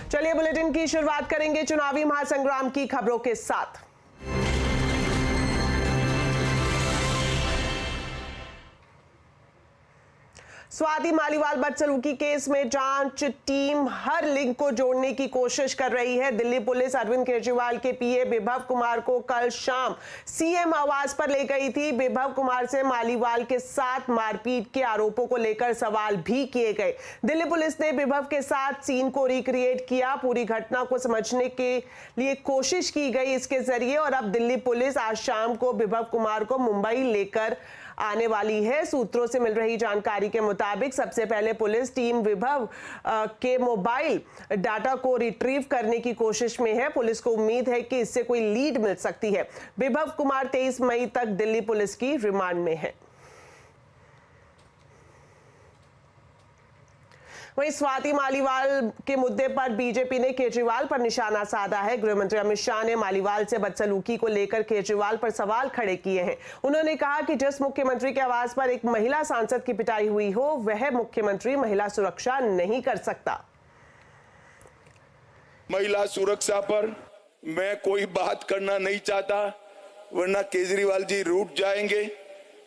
चलिए बुलेटिन की शुरुआत करेंगे चुनावी महासंग्राम की खबरों के साथ। स्वाति मालीवाल बदसलूकी केस में जांच टीम हर लिंक को जोड़ने की कोशिश कर रही है। दिल्ली पुलिस अरविंद केजरीवाल के पीए विभव कुमार को कल शाम सीएम आवास पर ले गई थी। विभव कुमार से मालीवाल के साथ मारपीट के आरोपों को लेकर सवाल भी किए गए। दिल्ली पुलिस ने विभव के साथ सीन को रिक्रिएट किया, पूरी घटना को समझने के लिए कोशिश की गई इसके जरिए, और अब दिल्ली पुलिस आज शाम को विभव कुमार को मुंबई लेकर आने वाली है। सूत्रों से मिल रही जानकारी के मुताबिक सबसे पहले पुलिस टीम विभव के मोबाइल डाटा को रिट्रीव करने की कोशिश में है। पुलिस को उम्मीद है कि इससे कोई लीड मिल सकती है। विभव कुमार 23 मई तक दिल्ली पुलिस की रिमांड में है। वहीं स्वाति मालीवाल के मुद्दे पर बीजेपी ने केजरीवाल पर निशाना साधा है। गृह मंत्री अमित शाह ने मालीवाल से बदसलूकी को लेकर केजरीवाल पर सवाल खड़े किए हैं। उन्होंने कहा कि जिस मुख्यमंत्री के आवास पर एक महिला सांसद की पिटाई हुई हो, वह मुख्यमंत्री महिला सुरक्षा नहीं कर सकता। महिला सुरक्षा पर मैं कोई बात करना नहीं चाहता, वरना केजरीवाल जी रूठ जाएंगे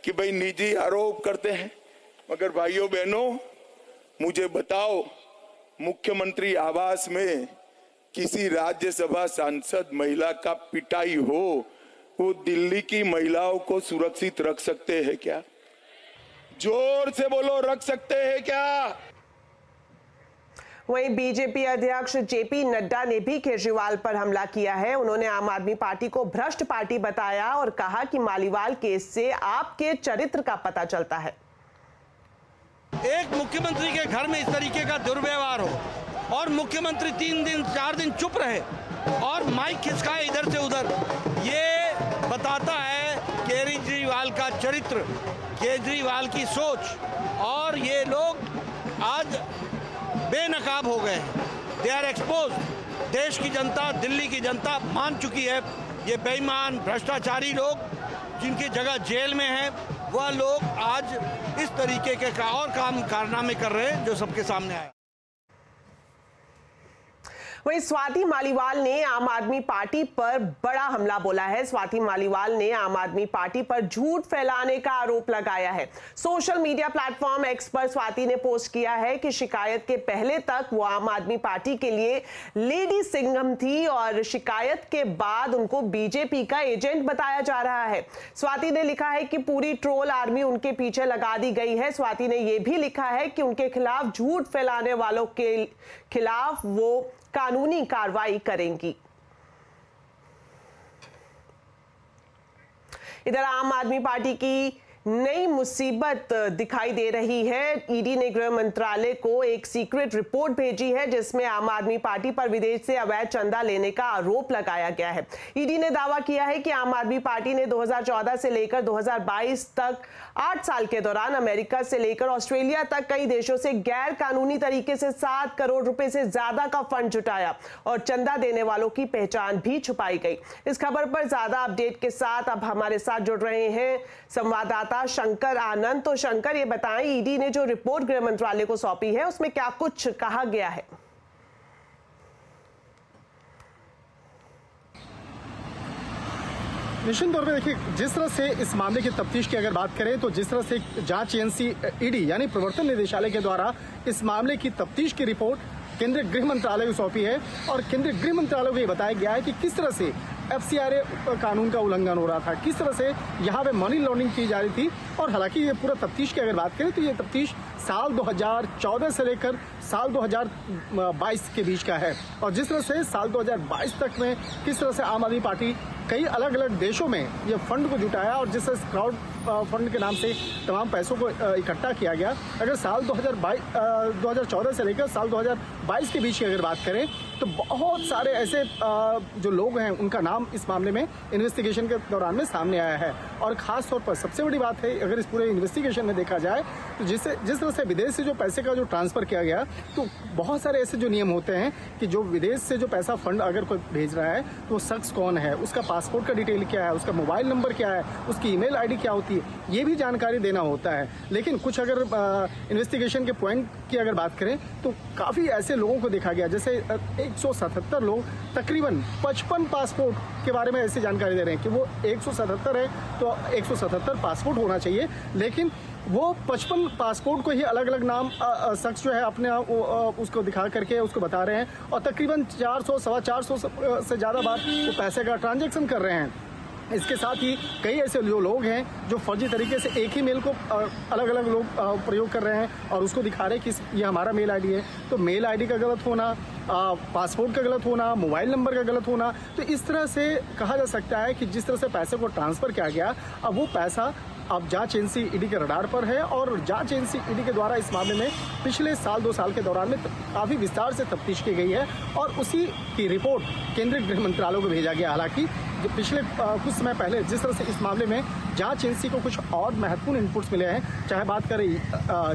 कि भाई निजी आरोप करते हैं। मगर भाइयों बहनों, मुझे बताओ, मुख्यमंत्री आवास में किसी राज्यसभा सांसद महिला का पिटाई हो, वो दिल्ली की महिलाओं को सुरक्षित रख सकते हैं क्या? जोर से बोलो, रख सकते हैं क्या? वहीं बीजेपी अध्यक्ष जेपी नड्डा ने भी केजरीवाल पर हमला किया है। उन्होंने आम आदमी पार्टी को भ्रष्ट पार्टी बताया और कहा कि मालीवाल केस से आपके चरित्र का पता चलता है। एक मुख्यमंत्री के घर में इस तरीके का दुर्व्यवहार हो और मुख्यमंत्री 3 दिन 4 दिन चुप रहे और माइक खिसकाए इधर से उधर, ये बताता है केजरीवाल का चरित्र, केजरीवाल की सोच। और ये लोग आज बेनकाब हो गए हैं, दे आर एक्सपोज। देश की जनता, दिल्ली की जनता मान चुकी है ये बेईमान भ्रष्टाचारी लोग जिनकी जगह जेल में है, वह लोग आज इस तरीके के और कारनामे कर रहे हैं जो सबके सामने आए। वहीं स्वाति मालीवाल ने आम आदमी पार्टी पर बड़ा हमला बोला है। स्वाति मालीवाल ने आम आदमी पार्टी पर झूठ फैलाने का आरोप लगाया है। सोशल मीडिया प्लेटफॉर्म एक्स पर स्वाति ने पोस्ट किया है कि शिकायत के पहले तक वो आम आदमी पार्टी के लिए लेडी सिंघम थी और शिकायत के बाद उनको बीजेपी का एजेंट बताया जा रहा है। स्वाति ने लिखा है कि पूरी ट्रोल आर्मी उनके पीछे लगा दी गई है। स्वाति ने यह भी लिखा है कि उनके खिलाफ झूठ फैलाने वालों के खिलाफ वो कानूनी कार्रवाई करेंगी। इधर आम आदमी पार्टी की नई मुसीबत दिखाई दे रही है। ईडी ने गृह मंत्रालय को एक सीक्रेट रिपोर्ट भेजी है जिसमें आम आदमी पार्टी पर विदेश से अवैध चंदा लेने का आरोप लगाया गया है। ईडी ने दावा किया है कि आम आदमी पार्टी ने 2014 से लेकर 2022 तक 8 साल के दौरान अमेरिका से लेकर ऑस्ट्रेलिया तक कई देशों से गैर कानूनी तरीके से 7 करोड़ रुपए से ज्यादा का फंड जुटाया और चंदा देने वालों की पहचान भी छुपाई गई। इस खबर पर ज्यादा अपडेट के साथ अब हमारे साथ जुड़ रहे हैं संवाददाता शंकर आनंद। तो शंकर, ये बताएं, ईडी ने जो रिपोर्ट गृह मंत्रालय को सौंपी है उसमें क्या कुछ कहा गया है? निश्चित तौर पर देखिए, जिस तरह से इस मामले की तफ्तीश की अगर बात करें तो जिस तरह से जांच एजेंसी ईडी यानी प्रवर्तन निदेशालय के द्वारा इस मामले की तफ्तीश की रिपोर्ट केंद्रीय गृह मंत्रालय को सौंपी है और केंद्रीय गृह मंत्रालय को ये बताया गया है कि किस तरह से FCRA कानून का उल्लंघन हो रहा था, किस तरह से यहाँ पे मनी लॉन्ड्रिंग की जा रही थी। और हालांकि ये पूरा तफ्तीश की अगर बात करें तो ये तफ्तीश साल 2014 से लेकर साल 2022 के बीच का है। और जिस तरह से साल 2022 तक में किस तरह से आम आदमी पार्टी कई अलग अलग देशों में ये फंड को जुटाया और जिस तरह क्राउड फंड के नाम से तमाम पैसों को इकट्ठा किया गया। अगर साल 2014 से लेकर साल 2022 के बीच की अगर बात करें तो बहुत सारे ऐसे जो लोग हैं उनका नाम इस मामले में इन्वेस्टिगेशन के दौरान में सामने आया है। और खास तौर पर सबसे बड़ी बात है, अगर इस पूरे इन्वेस्टिगेशन में देखा जाए तो जिस तरह से विदेश से जो पैसे का जो ट्रांसफर किया गया, तो बहुत सारे ऐसे जो नियम होते हैं कि जो विदेश से जो पैसा फंड अगर कोई भेज रहा है तो वो शख्स कौन है, उसका पासपोर्ट का डिटेल क्या है, उसका मोबाइल नंबर क्या है, उसकी ईमेल आईडी क्या होती है, ये भी जानकारी देना होता है। लेकिन कुछ अगर इन्वेस्टिगेशन के पॉइंट की अगर बात करें तो काफ़ी ऐसे लोगों को देखा गया, जैसे 177 लोग तकरीबन 55 पासपोर्ट के बारे में ऐसी जानकारी दे रहे हैं कि वो 177 है तो 177 पासपोर्ट होना चाहिए, लेकिन वो 55 पासपोर्ट को ही अलग अलग नाम शख्स जो है अपने उसको दिखा करके उसको बता रहे हैं, और तकरीबन 400 सवा 400 से ज़्यादा बार वो पैसे का ट्रांजैक्शन कर रहे हैं। इसके साथ ही कई ऐसे जो लोग हैं जो फर्जी तरीके से एक ही मेल को अलग अलग लोग प्रयोग कर रहे हैं और उसको दिखा रहे हैं कि ये हमारा मेल आईडी है। तो मेल आईडी का गलत होना, पासपोर्ट का गलत होना, मोबाइल नंबर का गलत होना, तो इस तरह से कहा जा सकता है कि जिस तरह से पैसे को ट्रांसफ़र किया गया, अब वो पैसा अब जांच एजेंसी ईडी के रडार पर है और जांच एजेंसी ईडी के द्वारा इस मामले में पिछले साल 2 साल के दौरान में काफ़ी विस्तार से तफ्तीश की गई है और उसी की रिपोर्ट केंद्रीय गृह मंत्रालय को भेजा गया। हालांकि जो पिछले कुछ समय पहले जिस तरह से इस मामले में जांच एजेंसी को कुछ और महत्वपूर्ण इनपुट्स मिले हैं, चाहे बात करें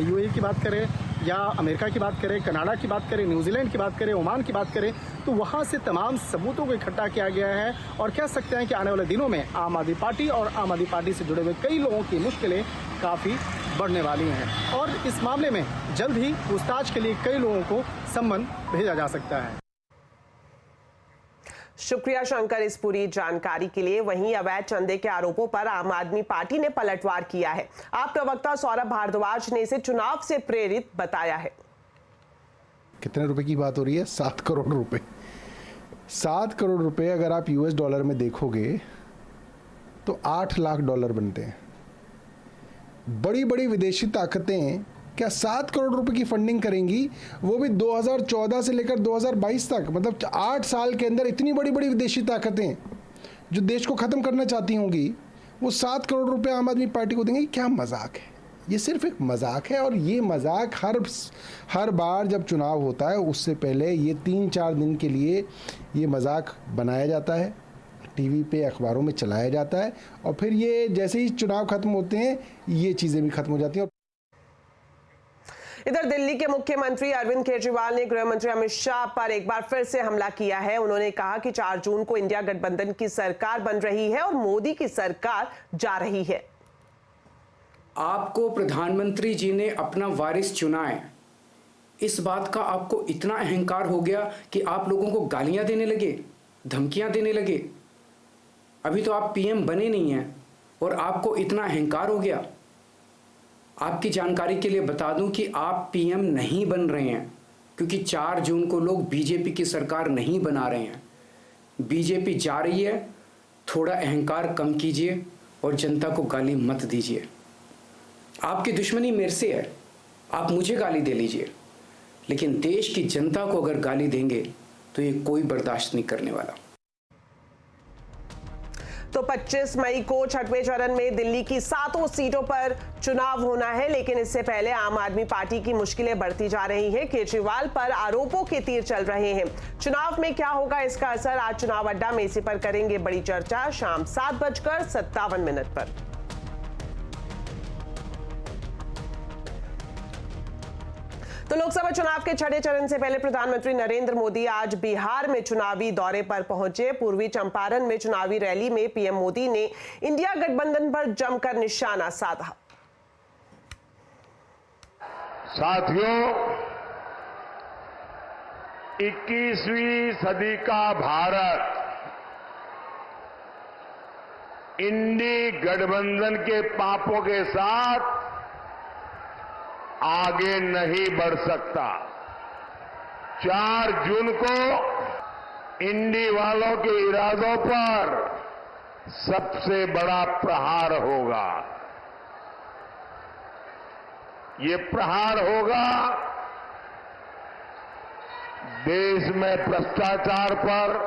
यूएई की बात करें या अमेरिका की बात करें, कनाडा की बात करें, न्यूजीलैंड की बात करें, ओमान की बात करें, तो वहाँ से तमाम सबूतों को इकट्ठा किया गया है और कह सकते हैं कि आने वाले दिनों में आम आदमी पार्टी और आम आदमी पार्टी से जुड़े हुए कई लोगों की मुश्किलें काफ़ी बढ़ने वाली हैं और इस मामले में जल्द ही पूछताछ के लिए कई लोगों को सम्मन भेजा जा सकता है। शुक्रिया शंकर इस पूरी जानकारी के लिए। वहीं अवैध चंदे के आरोपों पर आम आदमी पार्टी ने पलटवार किया है। आप प्रवक्ता सौरभ भारद्वाज ने इसे चुनाव से प्रेरित बताया है। कितने रुपए की बात हो रही है? 7 करोड़ रुपए। 7 करोड़ रुपए अगर आप यूएस डॉलर में देखोगे तो 8 लाख डॉलर बनते हैं। बड़ी बड़ी विदेशी ताकतें क्या 7 करोड़ रुपए की फंडिंग करेंगी, वो भी 2014 से लेकर 2022 तक, मतलब 8 साल के अंदर इतनी बड़ी बड़ी विदेशी ताकतें जो देश को ख़त्म करना चाहती होंगी, वो 7 करोड़ रुपए आम आदमी पार्टी को देंगे। क्या मजाक है? ये सिर्फ एक मजाक है और ये मजाक हर बार जब चुनाव होता है उससे पहले ये 3-4 दिन के लिए ये मजाक बनाया जाता है, टीवी पे अखबारों में चलाया जाता है और फिर ये जैसे ही चुनाव खत्म होते हैं ये चीज़ें भी खत्म हो जाती हैं। इधर दिल्ली के मुख्यमंत्री अरविंद केजरीवाल ने गृह मंत्री अमित शाह पर एक बार फिर से हमला किया है। उन्होंने कहा कि 4 जून को इंडिया गठबंधन की सरकार बन रही है और मोदी की सरकार जा रही है। आपको प्रधानमंत्री जी ने अपना वारिस चुना है, इस बात का आपको इतना अहंकार हो गया कि आप लोगों को गालियां देने लगे, धमकियां देने लगे। अभी तो आप पीएम बने नहीं हैं और आपको इतना अहंकार हो गया। आपकी जानकारी के लिए बता दूं कि आप पीएम नहीं बन रहे हैं क्योंकि 4 जून को लोग बीजेपी की सरकार नहीं बना रहे हैं। बीजेपी जा रही है, थोड़ा अहंकार कम कीजिए और जनता को गाली मत दीजिए। आपकी दुश्मनी मेरे से है, आप मुझे गाली दे लीजिए, लेकिन देश की जनता को अगर गाली देंगे तो ये कोई बर्दाश्त नहीं करने वाला। तो 25 मई को 6वें चरण में दिल्ली की 7 सीटों पर चुनाव होना है, लेकिन इससे पहले आम आदमी पार्टी की मुश्किलें बढ़ती जा रही हैं। केजरीवाल पर आरोपों के तीर चल रहे हैं। चुनाव में क्या होगा इसका असर, आज चुनाव अड्डा में इसी पर करेंगे बड़ी चर्चा शाम 7:57 पर। तो लोकसभा चुनाव के 6ठे चरण से पहले प्रधानमंत्री नरेंद्र मोदी आज बिहार में चुनावी दौरे पर पहुंचे। पूर्वी चंपारण में चुनावी रैली में पीएम मोदी ने इंडिया गठबंधन पर जमकर निशाना साधा। साथियों, 21वीं सदी का भारत इंडी गठबंधन के पापों के साथ आगे नहीं बढ़ सकता। 4 जून को इंडी वालों के इरादों पर सबसे बड़ा प्रहार होगा। ये प्रहार होगा देश में भ्रष्टाचार पर,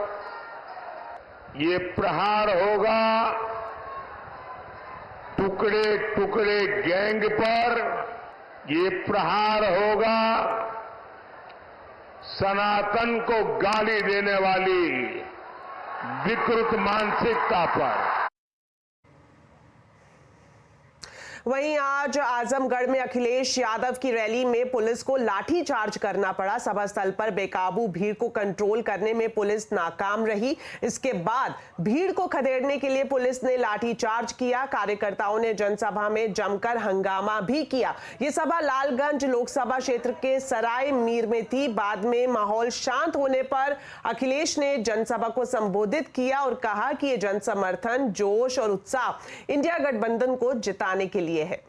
ये प्रहार होगा टुकड़े टुकड़े गैंग पर, ये प्रहार होगा सनातन को गाली देने वाली विकृत मानसिकता पर। वहीं आज आजमगढ़ में अखिलेश यादव की रैली में पुलिस को लाठी चार्ज करना पड़ा। सभा स्थल पर बेकाबू भीड़ को कंट्रोल करने में पुलिस नाकाम रही। इसके बाद भीड़ को खदेड़ने के लिए पुलिस ने लाठी चार्ज किया। कार्यकर्ताओं ने जनसभा में जमकर हंगामा भी किया। ये सभा लालगंज लोकसभा क्षेत्र के सराय मीर में थी। बाद में माहौल शांत होने पर अखिलेश ने जनसभा को संबोधित किया और कहा कि ये जनसमर्थन, जोश और उत्साह इंडिया गठबंधन को जिताने के लिए है।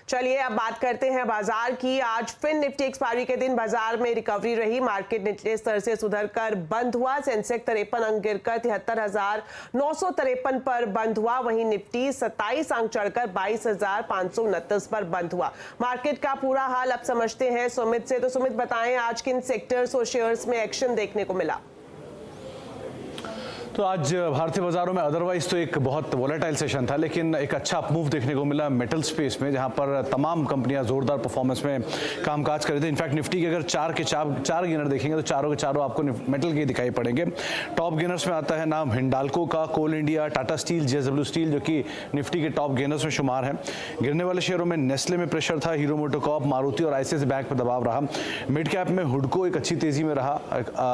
चलिए अब बात करते हैं बाजार की। आज फिर निफ्टी एक्सपायरी के दिन बाजार में रिकवरी रही। मार्केट निचले स्तर से सुधरकर बंद हुआ। सेंसेक्स 53 अंक गिरकर 73,953 पर बंद हुआ। वहीं निफ्टी 27 अंक चढ़कर 22,529 पर बंद हुआ। मार्केट का पूरा हाल अब समझते हैं सुमित से। तो सुमित बताएं आज किन सेक्टर्स और शेयर्स में एक्शन देखने को मिला? तो आज भारतीय बाजारों में अदरवाइज तो एक बहुत वोलेटाइल सेशन था, लेकिन एक अच्छा अपमूव देखने को मिला मेटल स्पेस में, जहां पर तमाम कंपनियां जोरदार परफॉर्मेंस में कामकाज कर रही थी। इनफैक्ट निफ्टी के अगर चार गेनर देखेंगे तो चारों के चारों आपको मेटल के दिखाई पड़ेंगे। टॉप गेनर्स में आता है नाम हिंडाल्को का, कोल इंडिया, टाटा स्टील, जेएसडब्ल्यू स्टील, जो कि निफ्टी के टॉप गेनर्स में शुमार है। गिरने वाले शेयरों में नेस्ले में प्रेशर था, हीरो मोटोकॉर्प, मारुति और आईसीआईसीआई बैंक पर दबाव रहा। मिड कैप में हुडको एक अच्छी तेजी में रहा,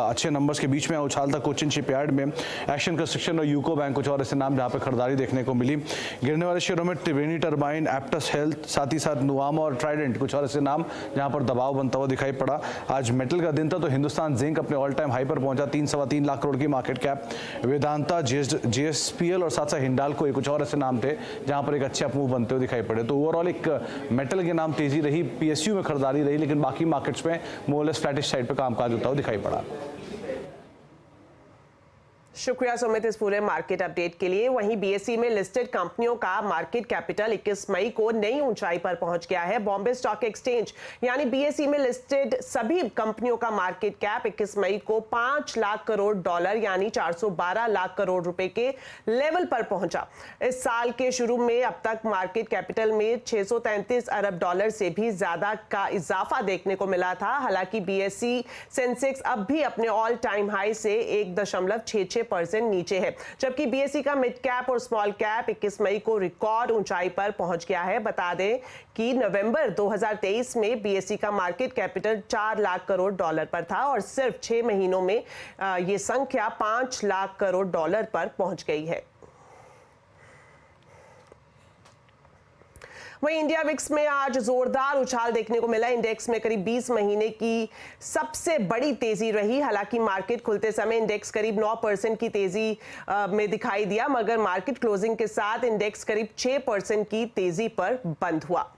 अच्छे नंबर्स के बीच में उछाल था। कोचिन शिपयार्ड में एक्शन कंस्ट्रक्शन और यूको बैंक कुछ और ऐसे नाम जहां पे खरीदारी देखने को मिली। गिरने वाले शेयरों में त्रिवेणी टर्बाइन, एप्टस हेल्थ, साथ ही साथ नुवामा और ट्राइडेंट कुछ और ऐसे नाम जहां पर दबाव बनता हुआ दिखाई पड़ा। आज मेटल का दिन था तो हिंदुस्तान जिंक अपने ऑल टाइम हाई पर पहुंचा, 3-3.25 लाख करोड़ की मार्केट कैप। वेदांता, जेएसपीएल और साथ साथ हिंडाल्को कुछ और ऐसे नाम थे जहां पर एक अच्छे अपमूव बनते हुए दिखाई पड़े। तो ओवरऑल एक मेटल के नाम तेजी रही, पीएसयू में खरीदारी रही, लेकिन बाकी मार्केट्स में मोरलेस फ्लैटिश साइड पर कामकाज होता हुआ दिखाई पड़ा। शुक्रिया सुमित इस पूरे मार्केट अपडेट के लिए। वहीं बीएसई में लिस्टेड कंपनियों का मार्केट कैपिटल 21 मई को नई ऊंचाई पर पहुंच गया है। बॉम्बे स्टॉक एक्सचेंज यानी बीएसई में लिस्टेड सभी कंपनियों का मार्केट कैप 21 मई को 5 लाख करोड़ डॉलर यानी 412 लाख करोड़ रुपए के लेवल पर पहुंचा। इस साल के शुरू में अब तक मार्केट कैपिटल में 633 अरब डॉलर से भी ज्यादा का इजाफा देखने को मिला था। हालांकि बीएसई सेंसेक्स अब भी अपने ऑल टाइम हाई से 1.66% नीचे है, जबकि बीएसई का मिड कैप और स्मॉल कैप 21 मई को रिकॉर्ड ऊंचाई पर पहुंच गया है। बता दें कि नवंबर 2023 में बीएसई का market capital 4 lakh crore dollar पर था और सिर्फ 6 महीनों में यह संख्या 5 लाख करोड़ डॉलर पर पहुंच गई है। वहीं इंडिया विक्स में आज जोरदार उछाल देखने को मिला। इंडेक्स में करीब 20 महीने की सबसे बड़ी तेजी रही। हालांकि मार्केट खुलते समय इंडेक्स करीब 9% की तेजी में दिखाई दिया, मगर मार्केट क्लोजिंग के साथ इंडेक्स करीब 6% की तेजी पर बंद हुआ।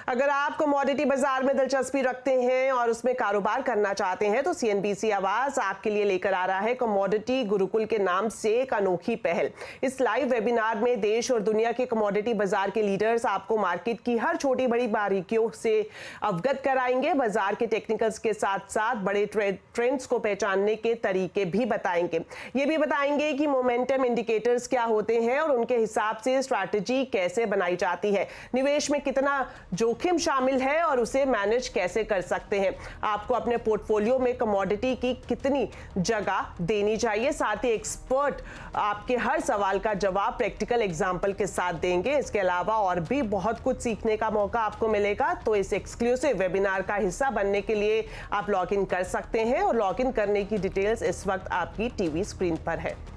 अगर आप कमोडिटी बाजार में दिलचस्पी रखते हैं और उसमें कारोबार करना चाहते हैं तो सीएनबीसी आवाज आपके लिए लेकर आ रहा है कमोडिटी गुरुकुल के नाम से एक अनोखी पहल। इस लाइव वेबिनार में देश और दुनिया के कमोडिटी बाजार के लीडर्स आपको मार्केट की हर छोटी बड़ी बारीकियों से अवगत कराएंगे। बाजार के टेक्निकल्स के साथ साथ बड़े ट्रेंड्स को पहचानने के तरीके भी बताएंगे। ये भी बताएंगे कि मोमेंटम इंडिकेटर्स क्या होते हैं और उनके हिसाब से स्ट्रैटेजी कैसे बनाई जाती है, निवेश में कितना जोखिम शामिल है और उसे मैनेज कैसे कर सकते हैं, आपको अपने पोर्टफोलियो में कमोडिटी की कितनी जगह देनी चाहिए। साथ ही एक्सपर्ट आपके हर सवाल का जवाब प्रैक्टिकल एग्जांपल के साथ देंगे। इसके अलावा और भी बहुत कुछ सीखने का मौका आपको मिलेगा। तो इस एक्सक्लूसिव वेबिनार का हिस्सा बनने के लिए आप लॉग इन कर सकते हैं और लॉग इन करने की डिटेल्स इस वक्त आपकी टीवी स्क्रीन पर है।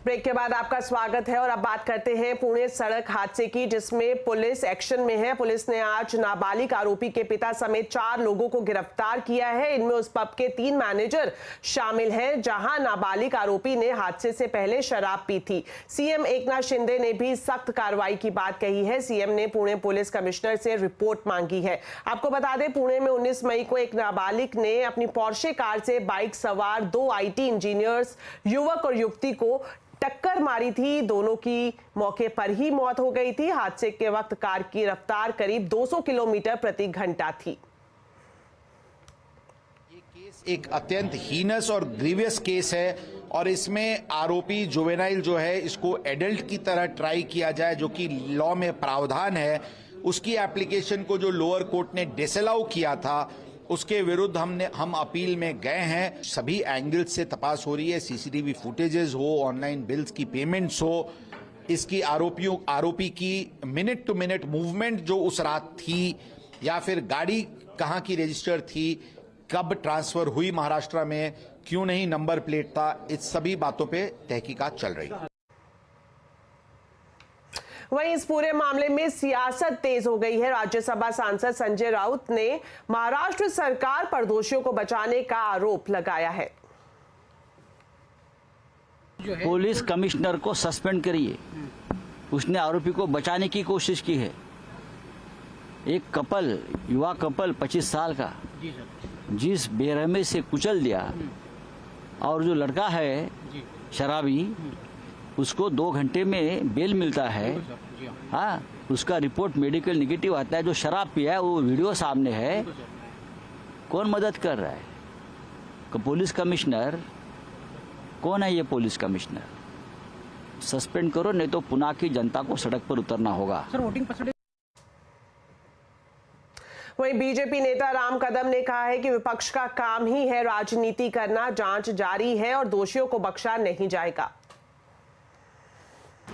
ब्रेक के बाद आपका स्वागत है और अब बात करते हैं पुणे सड़क हादसे की, जिसमें पुलिस एक्शन में है। पुलिस ने आज नाबालिग आरोपी के पिता समेत 4 लोगों को गिरफ्तार किया है। इनमें उस पब के 3 मैनेजर शामिल हैं जहां नाबालिग आरोपी ने हादसे से पहले शराब पी थी। सीएम एकनाथ शिंदे ने भी सख्त कार्रवाई की बात कही है। सीएम ने पुणे पुलिस कमिश्नर से रिपोर्ट मांगी है। आपको बता दें, पुणे में 19 मई को एक नाबालिग ने अपनी पोर्शे कार से बाइक सवार 2 आईटी इंजीनियर्स युवक और युवती को टक्कर मारी थी। दोनों की मौके पर ही मौत हो गई थी। हादसे के वक्त कार की रफ्तार करीब 200 किलोमीटर प्रति घंटा थी। ये केस एक अत्यंत हीनस और ग्रीवियस केस है और इसमें आरोपी जुवेनाइल जो है इसको एडल्ट की तरह ट्राई किया जाए, जो कि लॉ में प्रावधान है। उसकी एप्लीकेशन को जो लोअर कोर्ट ने डिसअलाउ किया था उसके विरुद्ध हम अपील में गए हैं। सभी एंगल्स से तपास हो रही है, सीसीटीवी फुटेजेस हो, ऑनलाइन बिल्स की पेमेंट्स हो, इसकी आरोपी की मिनट टू मिनट मूवमेंट जो उस रात थी, या फिर गाड़ी कहां की रजिस्टर थी, कब ट्रांसफर हुई महाराष्ट्र में, क्यों नहीं नंबर प्लेट था, इस सभी बातों पे तहकीकात चल रही है। वहीं इस पूरे मामले में सियासत तेज हो गई है। राज्यसभा सांसद संजय राउत ने महाराष्ट्र सरकार पर दोषियों को बचाने का आरोप लगाया है। पुलिस कमिश्नर को सस्पेंड करिए, उसने आरोपी को बचाने की कोशिश की है। एक कपल, युवा कपल 25 साल का, जिस बेरहमी से कुचल दिया, और जो लड़का है शराबी, उसको 2 घंटे में बेल मिलता है। हाँ, उसका रिपोर्ट मेडिकल नेगेटिव आता है। जो शराब पिया है वो वीडियो सामने है। कौन मदद कर रहा है? पुलिस कमिश्नर कौन है? ये पुलिस कमिश्नर सस्पेंड करो, नहीं तो पुणे की जनता को सड़क पर उतरना होगा। वहीं बीजेपी नेता राम कदम ने कहा है कि विपक्ष का काम ही है राजनीति करना, जांच जारी है और दोषियों को बख्शा नहीं जाएगा।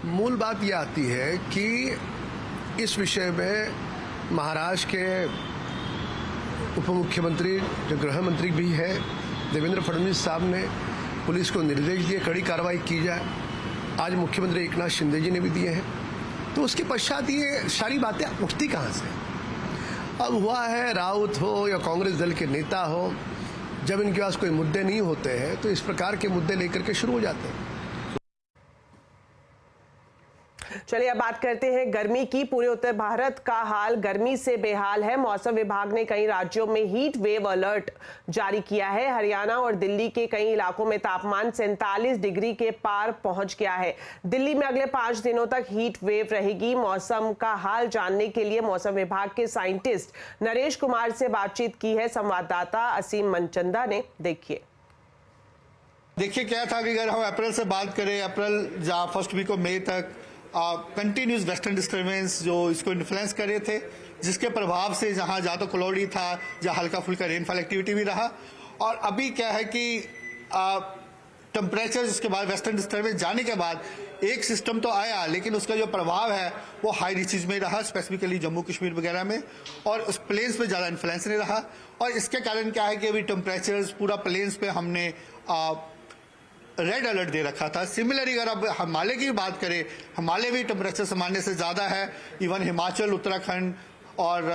मूल बात यह आती है कि इस विषय में महाराष्ट्र के उप मुख्यमंत्री जो गृह मंत्री भी है देवेंद्र फडणवीस साहब ने पुलिस को निर्देश दिए कड़ी कार्रवाई की जाए। आज मुख्यमंत्री एकनाथ शिंदे जी ने भी दिए हैं। तो उसके पश्चात ये सारी बातें उठती कहाँ से? अब हुआ है राउत हो या कांग्रेस दल के नेता हो, जब इनके पास कोई मुद्दे नहीं होते हैं तो इस प्रकार के मुद्दे लेकर के शुरू हो जाते हैं। चलिए अब बात करते हैं गर्मी की। पूरे उत्तर भारत का हाल गर्मी से बेहाल है। मौसम विभाग ने कई राज्यों में हीट वेव अलर्ट जारी किया है। हरियाणा और दिल्ली के कई इलाकों में तापमान 47 डिग्री के पार पहुंच गया है। दिल्ली में अगले 5 दिनों तक हीट वेव रहेगी। मौसम का हाल जानने के लिए मौसम विभाग के साइंटिस्ट नरेश कुमार से बातचीत की है संवाददाता असीम मनचंदा ने। देखिए क्या था कि अगर हम अप्रैल से बात करें, अप्रैल जहाँ फर्स्ट वीक ऑफ मई तक कंटिन्यूस वेस्टर्न डिस्टर्बेंस जो इसको इन्फ्लुएंस कर रहे थे, जिसके प्रभाव से जहाँ तो क्लाउडी था, जहाँ हल्का फुल्का रेनफॉल एक्टिविटी भी रहा। और अभी क्या है कि टेम्परेचर उसके बाद वेस्टर्न डिस्टर्बेंस जाने के बाद एक सिस्टम तो आया, लेकिन उसका जो प्रभाव है वो हाई रीचेज में रहा, स्पेसिफिकली जम्मू कश्मीर वगैरह में, और उस प्लेन्स पे ज़्यादा इन्फ्लुएंस नहीं रहा। और इसके कारण क्या है कि अभी टेम्परेचर पूरा प्लेन्स पे हमने रेड अलर्ट दे रखा था। सिमिलरली अगर अब हिमालय की बात करें, हिमालय भी टेम्परेचर सामान्य से ज़्यादा है। इवन हिमाचल, उत्तराखंड और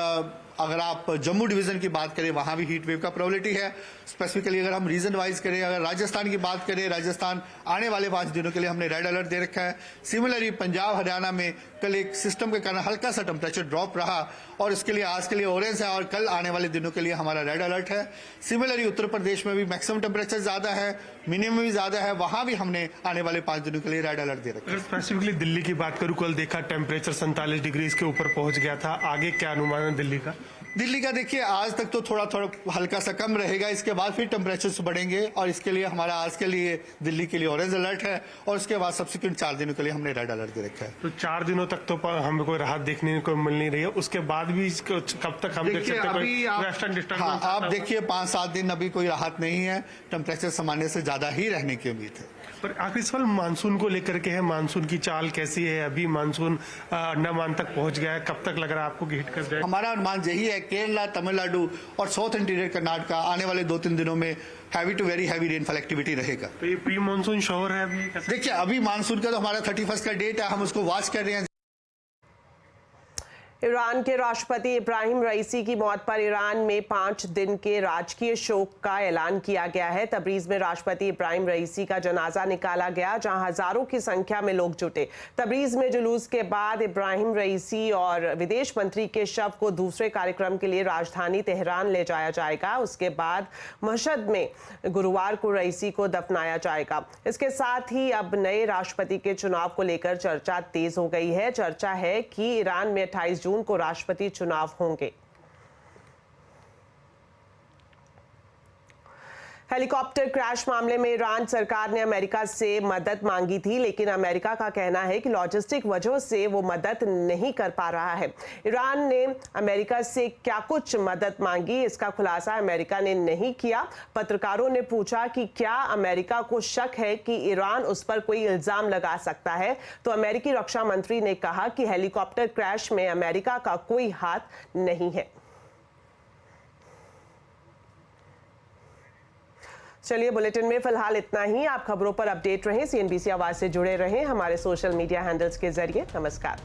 अगर आप जम्मू डिवीजन की बात करें, वहां भी हीट वेव का प्रोबेबिलिटी है। स्पेसिफिकली अगर हम रीजन वाइज करें, अगर राजस्थान की बात करें, राजस्थान आने वाले 5 दिनों के लिए हमने रेड अलर्ट दे रखा है। सिमिलरली पंजाब, हरियाणा में कल एक सिस्टम के कारण हल्का सा टेम्परेचर ड्रॉप रहा और इसके लिए आज के लिए ऑरेंज है और कल आने वाले दिनों के लिए हमारा रेड अलर्ट है। सिमिलरली उत्तर प्रदेश में भी मैक्सिमम टेम्परेचर ज्यादा है, मिनिमम भी ज्यादा है, वहां भी हमने आने वाले 5 दिनों के लिए रेड अलर्ट दे रखा है। स्पेसिफिकली दिल्ली की बात करूं, कल देखा टेम्परेचर 47 डिग्री इसके ऊपर पहुंच गया था। आगे क्या अनुमान है दिल्ली का? दिल्ली का देखिए आज तक तो थोड़ा हल्का सा कम रहेगा, इसके बाद फिर टेम्परेचर बढ़ेंगे और इसके लिए हमारा आज के लिए दिल्ली के लिए ऑरेंज अलर्ट है और उसके बाद सब्सिक्वेंट 4 दिनों के लिए हमने रेड अलर्ट दे रखा है। तो 4 दिनों तक तो हमें कोई राहत देखने को मिल नहीं रही है, उसके बाद भी कब तक हम देख सकते हैं वेस्टर्न डिस्टर्बेंस? हाँ, आप देखिए 5-7 दिन अभी कोई राहत नहीं है, टेम्परेचर सामान्य से ज्यादा ही रहने की उम्मीद है। पर आखिरी सवाल मानसून को लेकर के है, मानसून की चाल कैसी है? अभी मानसून अंडमान तक पहुंच गया है, कब तक लग रहा है आपको कि हिट कर जाए? हमारा अनुमान यही है, केरला, तमिलनाडु और साउथ इंटीरियर कर्नाटक आने वाले 2-3 दिनों में heavy to very heavy rainfall activity रहेगा। तो ये प्री मानसून शोर है अभी? देखिए अभी मानसून का तो हमारा 31 का डेट है, हम उसको वॉच कर रहे हैं। ईरान के राष्ट्रपति इब्राहिम रईसी की मौत पर ईरान में 5 दिन के राजकीय शोक का ऐलान किया गया है। तबरीज में राष्ट्रपति इब्राहिम रईसी का जनाजा निकाला गया, जहां हजारों की संख्या में लोग जुटे। तबरीज में जुलूस के बाद इब्राहिम रईसी और विदेश मंत्री के शव को दूसरे कार्यक्रम के लिए राजधानी तेहरान ले जाया जाएगा। उसके बाद मशहद में गुरुवार को रईसी को दफनाया जाएगा। इसके साथ ही अब नए राष्ट्रपति के चुनाव को लेकर चर्चा तेज हो गई है। चर्चा है कि ईरान में 28 जून को राष्ट्रपति चुनाव होंगे। हेलीकॉप्टर क्रैश मामले में ईरान सरकार ने अमेरिका से मदद मांगी थी, लेकिन अमेरिका का कहना है कि लॉजिस्टिक वजहों से वो मदद नहीं कर पा रहा है। ईरान ने अमेरिका से क्या कुछ मदद मांगी, इसका खुलासा अमेरिका ने नहीं किया। पत्रकारों ने पूछा कि क्या अमेरिका को शक है कि ईरान उस पर कोई इल्जाम लगा सकता है, तो अमेरिकी रक्षा मंत्री ने कहा कि हेलीकॉप्टर क्रैश में अमेरिका का कोई हाथ नहीं है। चलिए, बुलेटिन में फिलहाल इतना ही। आप खबरों पर अपडेट रहें, CNBC आवाज से जुड़े रहें हमारे सोशल मीडिया हैंडल्स के जरिए। नमस्कार।